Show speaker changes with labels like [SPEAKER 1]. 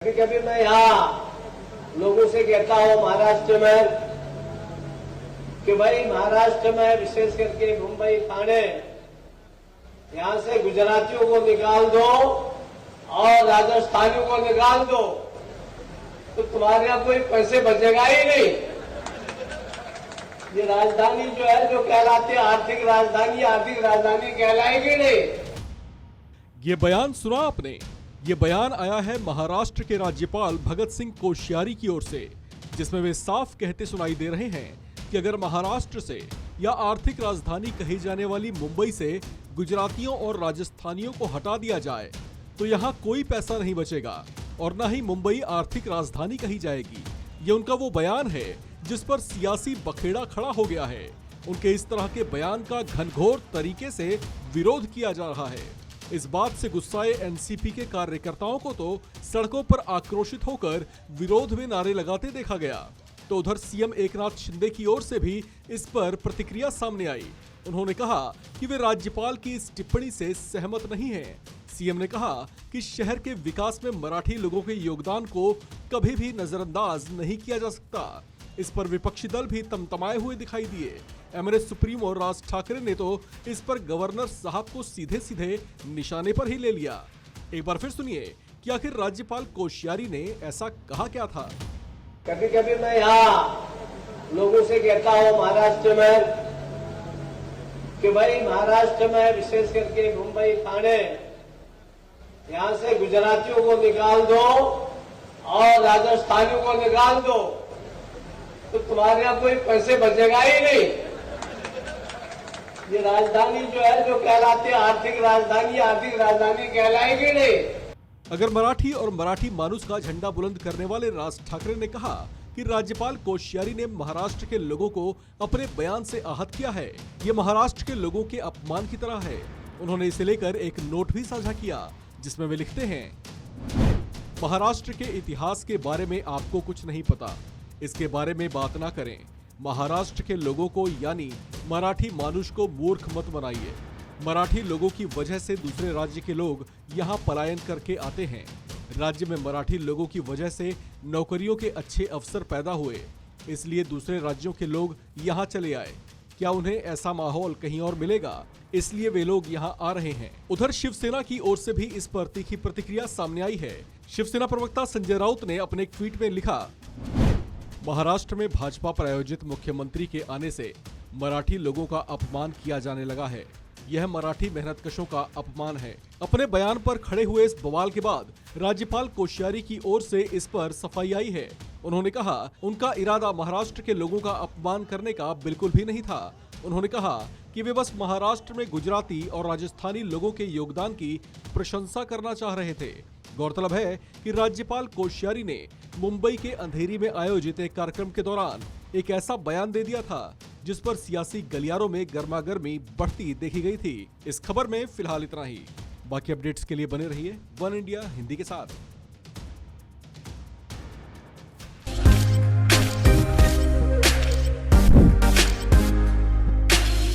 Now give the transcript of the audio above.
[SPEAKER 1] कभी कभी मैं यहाँ लोगों से कहता हूँ महाराष्ट्र में कि भाई महाराष्ट्र में विशेष करके मुंबई ठाणे यहाँ से गुजरातियों को निकाल दो और राजस्थानियों को निकाल दो तो तुम्हारे यहाँ कोई पैसे बचेगा ही नहीं। ये राजधानी जो है जो कहलाती है आर्थिक राजधानी कहलाएगी नहीं।
[SPEAKER 2] ये बयान सुना आपने? ये बयान आया है महाराष्ट्र के राज्यपाल भगत सिंह कोश्यारी की ओर से, जिसमें वे साफ कहते सुनाई दे रहे हैं कि अगर महाराष्ट्र से या आर्थिक राजधानी कही जाने वाली मुंबई से गुजरातियों और राजस्थानियों को हटा दिया जाए तो यहाँ कोई पैसा नहीं बचेगा और न ही मुंबई आर्थिक राजधानी कही जाएगी। ये उनका वो बयान है जिस पर सियासी बखेड़ा खड़ा हो गया है। उनके इस तरह के बयान का घनघोर तरीके से विरोध किया जा रहा है। इस बात से गुस्साए एनसीपी के कार्यकर्ताओं को तो सड़कों पर आक्रोशित होकर विरोध में नारे लगाते देखा गया। तो उधर सीएम एकनाथ शिंदे की ओर से भी इस पर प्रतिक्रिया सामने आई। उन्होंने कहा कि वे राज्यपाल की इस टिप्पणी से सहमत नहीं हैं। सीएम ने कहा कि शहर के विकास में मराठी लोगों के योगदान को कभी भी नजरअंदाज नहीं किया जा सकता। इस पर विपक्षी दल भी तमतमाए हुए दिखाई दिए। एमएनएस सुप्रीमो राज ठाकरे ने तो इस पर गवर्नर साहब को सीधे सीधे निशाने पर ही ले लिया। एक बार फिर सुनिए कि आखिर राज्यपाल कोश्यारी ने ऐसा कहा क्या था।
[SPEAKER 1] कभी कभी मैं यहाँ लोगों से कहता हूँ महाराष्ट्र में कि भाई महाराष्ट्र में विशेष करके मुंबई ठाणे यहाँ से गुजरातियों को निकाल दो और राजस्थानियों को निकाल दो तो तुम्हारे यहाँ कोई पैसे बचेगा ही नहीं। ये राजधानी जो है जो कहलाती है आर्थिक राजधानी कहलाएगी नहीं।
[SPEAKER 2] अगर मराठी और मराठी मानुस का झंडा बुलंद करने वाले राज ठाकरे ने कहा कि राज्यपाल कोश्यारी ने महाराष्ट्र के लोगों को अपने बयान से आहत किया है, ये महाराष्ट्र के लोगों के अपमान की तरह है। उन्होंने इसे लेकर एक नोट भी साझा किया जिसमें वे लिखते हैं, महाराष्ट्र के इतिहास के बारे में आपको कुछ नहीं पता, इसके बारे में बात ना करें। महाराष्ट्र के लोगों को यानी मराठी मानुष को मूर्ख मत बनाइए। मराठी लोगों की वजह से दूसरे राज्य के लोग यहाँ पलायन करके आते हैं। राज्य में मराठी लोगों की वजह से नौकरियों के अच्छे अवसर पैदा हुए, इसलिए दूसरे राज्यों के लोग यहाँ चले आए। क्या उन्हें ऐसा माहौल कहीं और मिलेगा, इसलिए वे लोग यहाँ आ रहे हैं। उधर शिवसेना की ओर से भी इस पर तीखी प्रतिक्रिया सामने आई है। शिवसेना प्रवक्ता संजय राउत ने अपने एक ट्वीट में लिखा, महाराष्ट्र में भाजपा प्रायोजित मुख्यमंत्री के आने से मराठी लोगों का अपमान किया जाने लगा है। यह मराठी मेहनतकशों का अपमान है। अपने बयान पर खड़े हुए इस बवाल के बाद राज्यपाल कोश्यारी की ओर से इस पर सफाई आई है। उन्होंने कहा उनका इरादा महाराष्ट्र के लोगों का अपमान करने का बिल्कुल भी नहीं था। उन्होंने कहा कि वे बस महाराष्ट्र में गुजराती और राजस्थानी लोगों के योगदान की प्रशंसा करना चाह रहे थे। गौरतलब है कि राज्यपाल कोश्यारी ने मुंबई के अंधेरी में आयोजित एक कार्यक्रम के दौरान एक ऐसा बयान दे दिया था जिस पर सियासी गलियारों में गर्मागर्मी बढ़ती देखी गई थी। इस खबर में फिलहाल इतना ही। बाकी अपडेट्स के लिए बने रहिए वन इंडिया हिंदी के साथ।